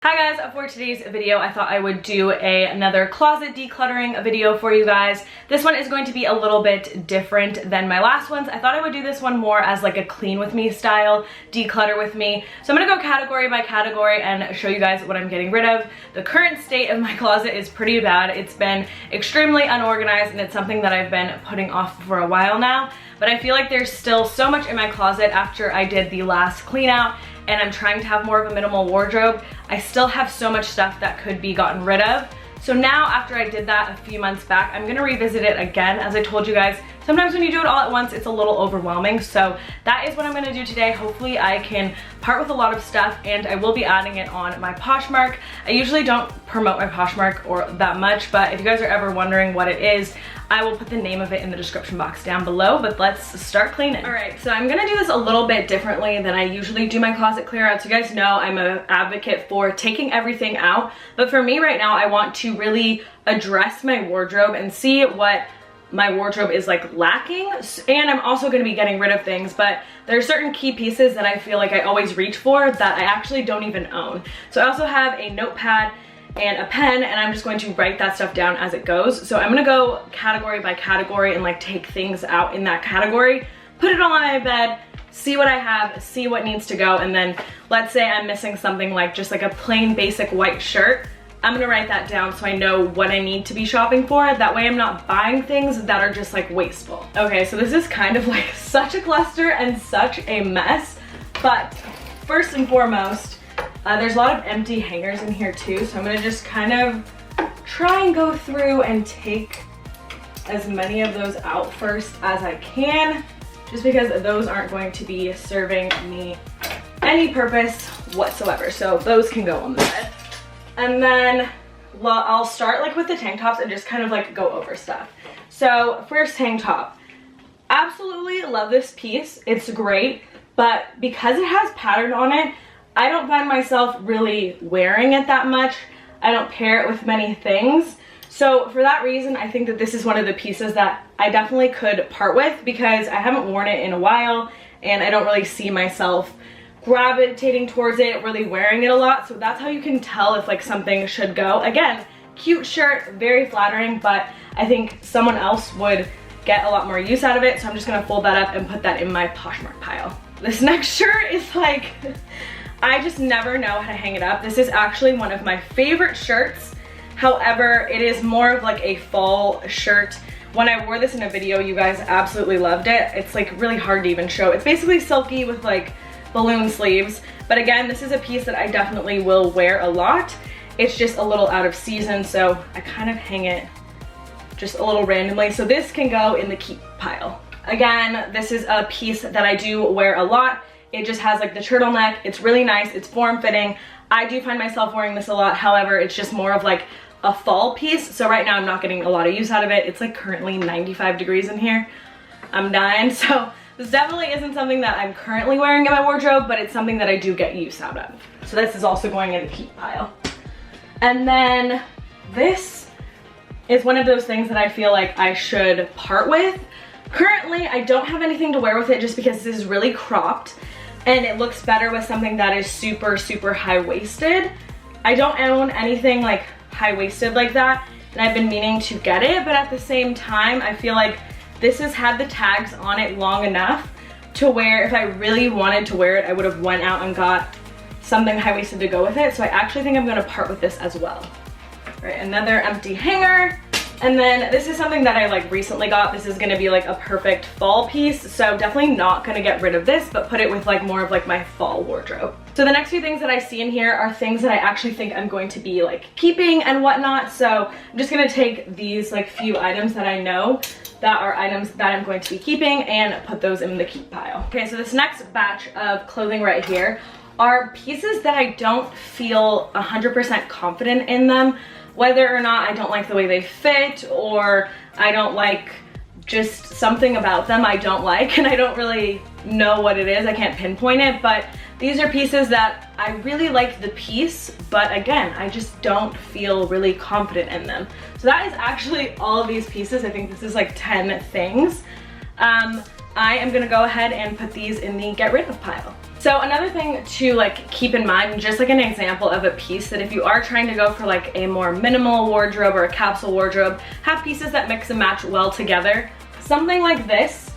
Hi guys, for today's video I thought I would do another closet decluttering video for you guys. This one is going to be a little bit different than my last ones. I thought I would do this one more as like a clean with me style, declutter with me. So I'm gonna go category by category and show you guys what I'm getting rid of. The current state of my closet is pretty bad. It's been extremely unorganized and it's something that I've been putting off for a while now. But I feel like there's still so much in my closet after I did the last clean out and I'm trying to have more of a minimal wardrobe. I still have so much stuff that could be gotten rid of. So now after I did that a few months back, I'm gonna revisit it again. As I told you guys, sometimes when you do it all at once, it's a little overwhelming. So that is what I'm gonna do today. Hopefully I can part with a lot of stuff and I will be adding it on my Poshmark. I usually don't promote my Poshmark or that much, but if you guys are ever wondering what it is, I will put the name of it in the description box down below, but let's start cleaning. All right, so I'm gonna do this a little bit differently than I usually do my closet clear out. So you guys know I'm an advocate for taking everything out, but for me right now, I want to really address my wardrobe and see what my wardrobe is like lacking. And I'm also gonna be getting rid of things, but there are certain key pieces that I feel like I always reach for that I actually don't even own. So I also have a notepad and a pen, and I'm just going to write that stuff down as it goes. So I'm gonna go category by category and like take things out in that category, put it all on my bed, see what I have, see what needs to go, and then let's say I'm missing something like just like a plain basic white shirt. I'm gonna write that down so I know what I need to be shopping for. That way I'm not buying things that are just like wasteful. Okay, so this is kind of like such a cluster and such a mess, but first and foremost, there's a lot of empty hangers in here too, so I'm gonna just kind of try and go through and take as many of those out first as I can, just because those aren't going to be serving me any purpose whatsoever. So those can go on the bed. And then I'll start like with the tank tops and just kind of like go over stuff. So first tank top. Absolutely love this piece. It's great, but because it has pattern on it, I don't find myself really wearing it that much. I don't pair it with many things. So for that reason, I think that this is one of the pieces that I definitely could part with because I haven't worn it in a while and I don't really see myself gravitating towards it, really wearing it a lot. So that's how you can tell if like something should go. Again, cute shirt, very flattering, but I think someone else would get a lot more use out of it. So I'm just gonna fold that up and put that in my Poshmark pile. This next shirt is like, I just never know how to hang it up. This is actually one of my favorite shirts. However, it is more of like a fall shirt. When I wore this in a video, you guys absolutely loved it. It's like really hard to even show. It's basically silky with like balloon sleeves. But again, this is a piece that I definitely will wear a lot. It's just a little out of season, so I kind of hang it just a little randomly. So this can go in the keep pile. Again, this is a piece that I do wear a lot. It just has like the turtleneck. It's really nice. It's form-fitting. I do find myself wearing this a lot. However, it's just more of like a fall piece. So right now I'm not getting a lot of use out of it. It's like currently 95 degrees in here. I'm dying. So this definitely isn't something that I'm currently wearing in my wardrobe, but it's something that I do get use out of. So this is also going in the keep pile. And then this is one of those things that I feel like I should part with. Currently, I don't have anything to wear with it just because this is really cropped and it looks better with something that is super, super high-waisted. I don't own anything like high-waisted like that, and I've been meaning to get it, but at the same time, I feel like this has had the tags on it long enough to where if I really wanted to wear it, I would have went out and got something high-waisted to go with it. So I actually think I'm gonna part with this as well. All right, another empty hanger. And then this is something that I like recently got. This is gonna be like a perfect fall piece. So definitely not gonna get rid of this, but put it with like more of like my fall wardrobe. So the next few things that I see in here are things that I actually think I'm going to be like keeping and whatnot. So I'm just gonna take these like few items that I know that are items that I'm going to be keeping and put those in the keep pile. Okay, so this next batch of clothing right here are pieces that I don't feel 100% confident in them. Whether or not I don't like the way they fit or I don't like just something about them I don't like and I don't really know what it is. I can't pinpoint it, but these are pieces that I really like the piece, but again, I just don't feel really confident in them. So that is actually all of these pieces. I think this is like 10 things. I am gonna go ahead and put these in the get rid of pile. So another thing to like keep in mind, just like an example of a piece that if you are trying to go for like a more minimal wardrobe or a capsule wardrobe, have pieces that mix and match well together. Something like this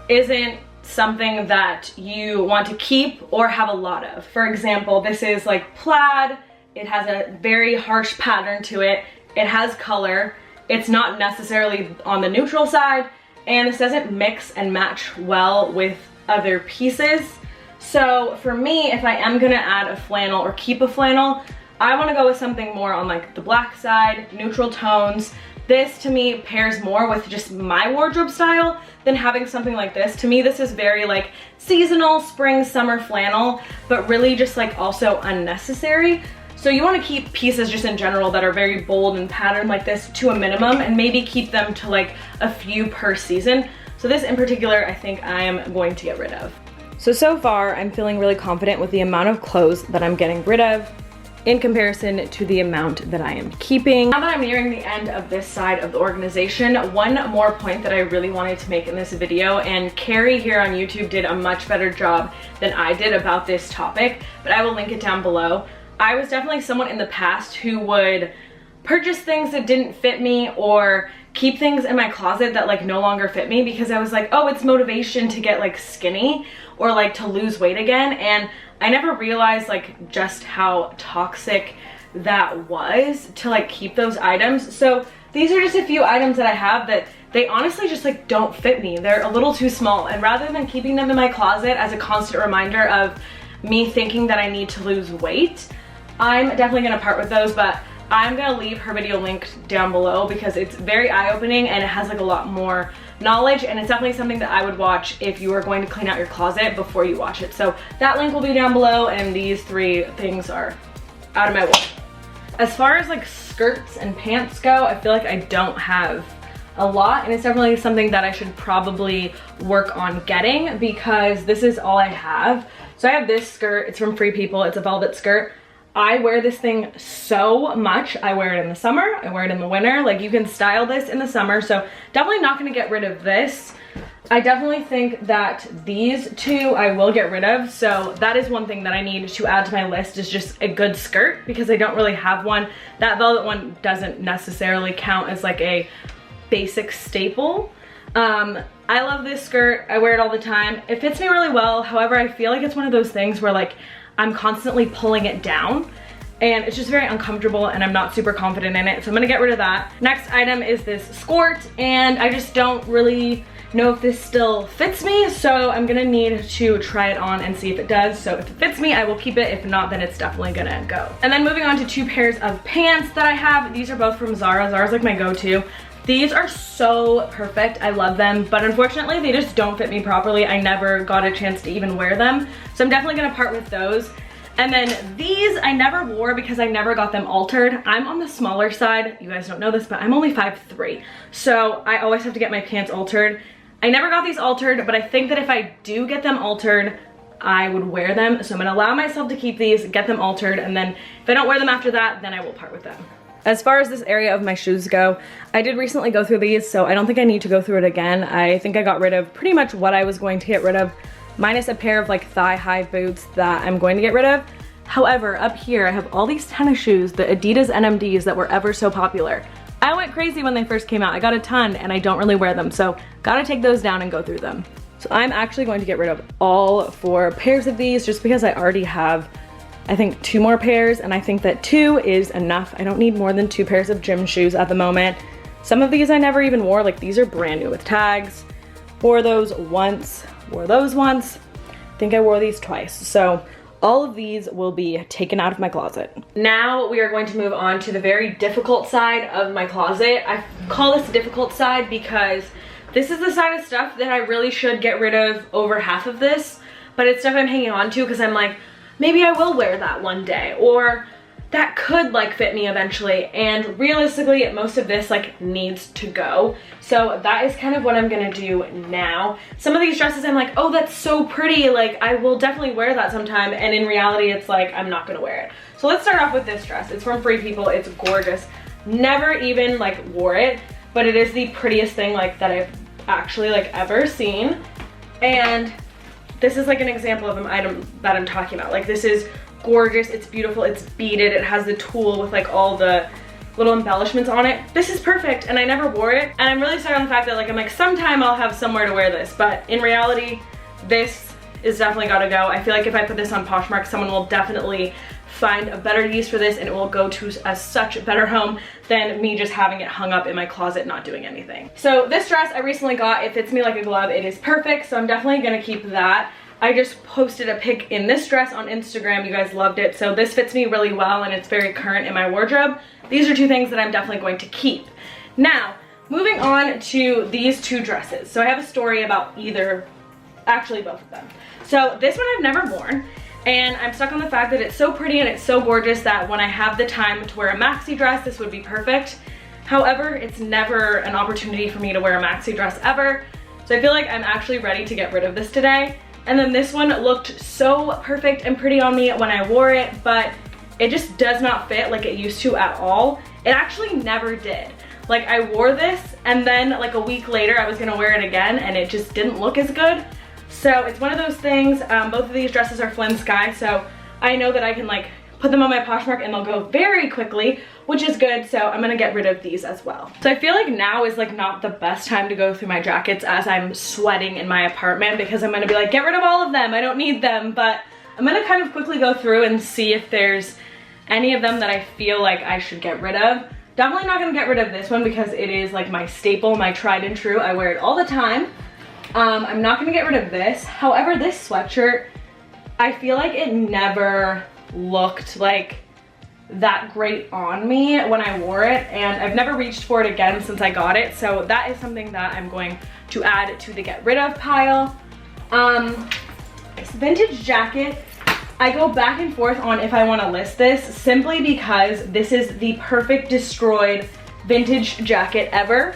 isn't something that you want to keep or have a lot of. For example, this is like plaid. It has a very harsh pattern to it. It has color. It's not necessarily on the neutral side, and this doesn't mix and match well with other pieces. So for me, if I am gonna add a flannel or keep a flannel, I wanna go with something more on like the black side, neutral tones. This to me pairs more with just my wardrobe style than having something like this. To me, this is very like seasonal, spring, summer flannel, but really just like also unnecessary. So you want to keep pieces just in general that are very bold and patterned like this to a minimum, and maybe keep them to like a few per season. So this in particular, I think I am going to get rid of. So far, I'm feeling really confident with the amount of clothes that I'm getting rid of in comparison to the amount that I am keeping. Now that I'm nearing the end of this side of the organization, one more point that I really wanted to make in this video, and Carrie here on YouTube did a much better job than I did about this topic, but I will link it down below. I was definitely someone in the past who would purchase things that didn't fit me or keep things in my closet that like no longer fit me because I was like, oh, it's motivation to get like skinny or like to lose weight again. And I never realized like just how toxic that was to like keep those items. So these are just a few items that I have that they honestly just like don't fit me. They're a little too small, and rather than keeping them in my closet as a constant reminder of me thinking that I need to lose weight, I'm definitely gonna part with those, but I'm gonna leave her video linked down below because it's very eye-opening and it has like a lot more knowledge, and it's definitely something that I would watch if you were going to clean out your closet before you watch it. So that link will be down below, and these three things are out of my way. As far as like skirts and pants go, I feel like I don't have a lot, and it's definitely something that I should probably work on getting because this is all I have. So I have this skirt, it's from Free People, it's a velvet skirt. I wear this thing so much. I wear it in the summer, I wear it in the winter. Like you can style this in the summer, so definitely not gonna get rid of this. I definitely think that these two I will get rid of. So that is one thing that I need to add to my list, is just a good skirt, because I don't really have one. That velvet one doesn't necessarily count as like a basic staple. I love this skirt, I wear it all the time. It fits me really well. However, I feel like it's one of those things where like I'm constantly pulling it down and it's just very uncomfortable and I'm not super confident in it. So I'm gonna get rid of that. Next item is this skirt, and I just don't really know if this still fits me. So I'm gonna need to try it on and see if it does. So if it fits me, I will keep it. If not, then it's definitely gonna go. And then moving on to two pairs of pants that I have. These are both from Zara. Zara's like my go-to. These are so perfect, I love them, but unfortunately they just don't fit me properly. I never got a chance to even wear them. So I'm definitely gonna part with those. And then these I never wore because I never got them altered. I'm on the smaller side, you guys don't know this, but I'm only 5'3". So I always have to get my pants altered. I never got these altered, but I think that if I do get them altered, I would wear them. So I'm gonna allow myself to keep these, get them altered, and then if I don't wear them after that, then I will part with them. As far as this area of my shoes go, I did recently go through these, so I don't think I need to go through it again. I think I got rid of pretty much what I was going to get rid of, minus a pair of like thigh-high boots that I'm going to get rid of. However, up here I have all these tennis shoes, the Adidas NMDs that were ever so popular. I went crazy when they first came out. I got a ton and I don't really wear them, so gotta take those down and go through them. So I'm actually going to get rid of all 4 pairs of these just because I already have, I think, 2 more pairs, and I think that 2 is enough. I don't need more than 2 pairs of gym shoes at the moment. Some of these I never even wore, like these are brand new with tags. Wore those once, wore those once. I think I wore these twice. So all of these will be taken out of my closet. Now we are going to move on to the very difficult side of my closet. I call this the difficult side because this is the side of stuff that I really should get rid of over half of this, but it's stuff I'm hanging on to because I'm like, maybe I will wear that one day, or that could like fit me eventually, and realistically most of this like needs to go. So that is kind of what I'm gonna do now. Some of these dresses I'm like, oh, that's so pretty, like I will definitely wear that sometime, and in reality it's like I'm not gonna wear it. So let's start off with this dress. It's from Free People, it's gorgeous. Never even like wore it, but it is the prettiest thing like that I've actually like ever seen. And this is like an example of an item that I'm talking about. Like this is gorgeous, it's beautiful, it's beaded, it has the tulle with like all the little embellishments on it. This is perfect, and I never wore it. And I'm really sorry on the fact that like, I'm like, sometime I'll have somewhere to wear this, but in reality, this is definitely gotta go. I feel like if I put this on Poshmark, someone will definitely find a better use for this, and it will go to such a better home than me just having it hung up in my closet not doing anything. So this dress I recently got, it fits me like a glove, it is perfect, so I'm definitely gonna keep that. I just posted a pic in this dress on Instagram, you guys loved it, so this fits me really well and it's very current in my wardrobe. These are two things that I'm definitely going to keep. Now, moving on to these two dresses. So I have a story about actually both of them. So this one I've never worn, and I'm stuck on the fact that it's so pretty and it's so gorgeous that when I have the time to wear a maxi dress, this would be perfect. However, it's never an opportunity for me to wear a maxi dress ever, so I feel like I'm actually ready to get rid of this today. And then this one looked so perfect and pretty on me when I wore it, but it just does not fit like it used to at all. It actually never did. Like I wore this, and then like a week later I was gonna wear it again and it just didn't look as good. So it's one of those things. Both of these dresses are Flynn Sky, so I know that I can like put them on my Poshmark and they'll go very quickly, which is good, so I'm gonna get rid of these as well. So I feel like now is like not the best time to go through my jackets as I'm sweating in my apartment, because I'm gonna be like, get rid of all of them, I don't need them, but I'm gonna kind of quickly go through and see if there's any of them that I feel like I should get rid of. Definitely not gonna get rid of this one because it is like my staple, my tried and true. I wear it all the time. I'm not gonna get rid of this. However, this sweatshirt, I feel like it never looked like that great on me when I wore it, and I've never reached for it again since I got it, so that is something that I'm going to add to the get rid of pile. This vintage jacket, I go back and forth on if I want to list this, simply because this is the perfect destroyed vintage jacket ever.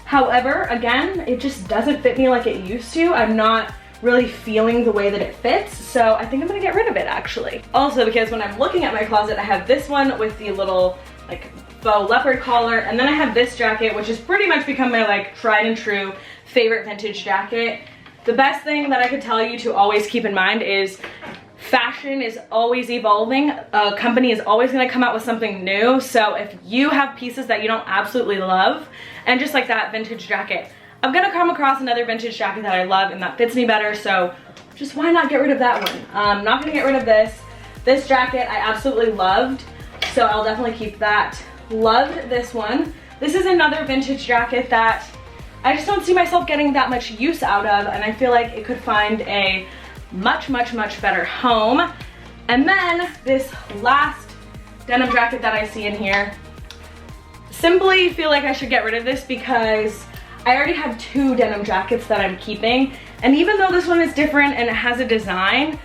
However, again, it just doesn't fit me like it used to. I'm not really feeling the way that it fits, so I think I'm gonna get rid of it actually. Also, because when I'm looking at my closet, I have this one with the little like faux leopard collar, and then I have this jacket, which has pretty much become my like tried and true favorite vintage jacket. The best thing that I could tell you to always keep in mind is fashion is always evolving. A company is always gonna come out with something new, so if you have pieces that you don't absolutely love, and just like that vintage jacket, I'm gonna come across another vintage jacket that I love and that fits me better, so just why not get rid of that one? I'm not gonna get rid of this. This jacket I absolutely loved, so I'll definitely keep that. Loved this one. This is another vintage jacket that I just don't see myself getting that much use out of, and I feel like it could find a much better home. And then this last denim jacket that I see in here, simply feel like I should get rid of this because I already have two denim jackets that I'm keeping, and even though this one is different and it has a design,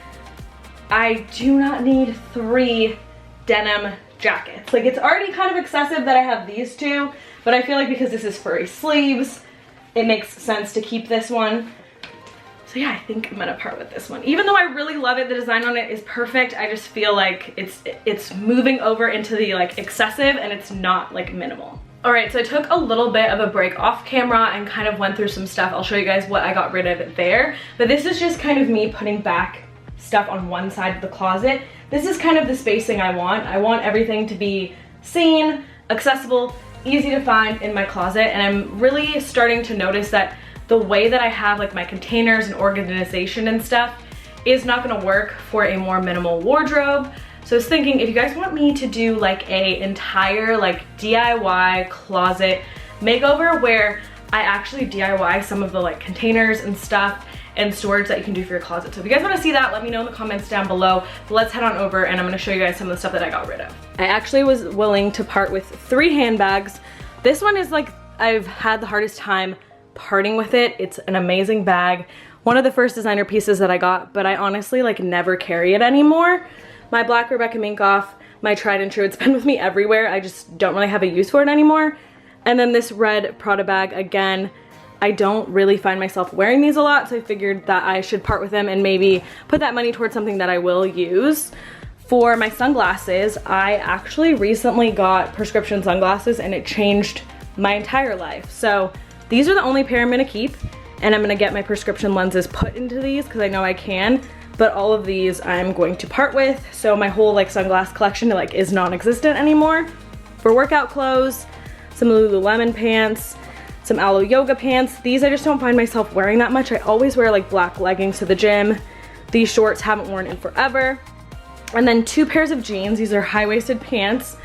I do not need 3 denim jackets. Like, it's already kind of excessive that I have these two, but I feel like because this is furry sleeves, it makes sense to keep this one. So yeah, I think I'm gonna part with this one. Even though I really love it, the design on it is perfect, I just feel like it's moving over into the like excessive, and it's not like minimal. All right, so I took a little bit of a break off camera and kind of went through some stuff. I'll show you guys what I got rid of there. But this is just kind of me putting back stuff on one side of the closet. This is kind of the spacing I want. I want everything to be seen, accessible, easy to find in my closet. And I'm really starting to notice that the way that I have like my containers and organization and stuff is not gonna work for a more minimal wardrobe. So I was thinking, if you guys want me to do like a entire like DIY closet makeover where I actually DIY some of the like containers and stuff and storage that you can do for your closet. So if you guys wanna see that, let me know in the comments down below. But let's head on over and I'm gonna show you guys some of the stuff that I got rid of. I actually was willing to part with 3 handbags. This one is like, I've had the hardest time parting with it. It's an amazing bag. One of the first designer pieces that I got, but I honestly like never carry it anymore. My black Rebecca Minkoff, my tried and true, it's been with me everywhere. I just don't really have a use for it anymore. And then this red Prada bag, again, I don't really find myself wearing these a lot, so I figured that I should part with them and maybe put that money towards something that I will use. For my sunglasses, I actually recently got prescription sunglasses and it changed my entire life. So these are the only pair I'm gonna keep. and I'm gonna get my prescription lenses put into these because I know I can, but all of these I'm going to part with. So my whole like sunglass collection like is non-existent anymore. For workout clothes, some Lululemon pants, some Aloe yoga pants. These I just don't find myself wearing that much. I always wear like black leggings to the gym. These shorts haven't worn in forever. And then 2 pairs of jeans. These are high-waisted pants.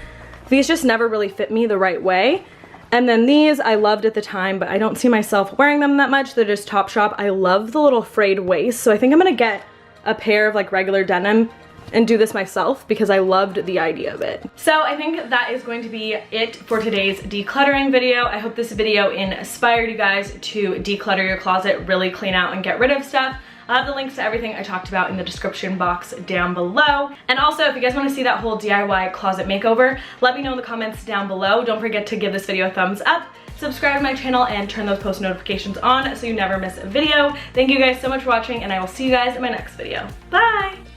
These just never really fit me the right way. And then these I loved at the time, but I don't see myself wearing them that much. They're just Topshop. I love the little frayed waist, so I think I'm gonna get a pair of like regular denim and do this myself because I loved the idea of it. So I think that is going to be it for today's decluttering video. I hope this video inspired you guys to declutter your closet, really clean out and get rid of stuff. I'll have the links to everything I talked about in the description box down below. And also, if you guys want to see that whole DIY closet makeover, let me know in the comments down below. Don't forget to give this video a thumbs up, subscribe to my channel, and turn those post notifications on so you never miss a video. Thank you guys so much for watching, and I will see you guys in my next video. Bye!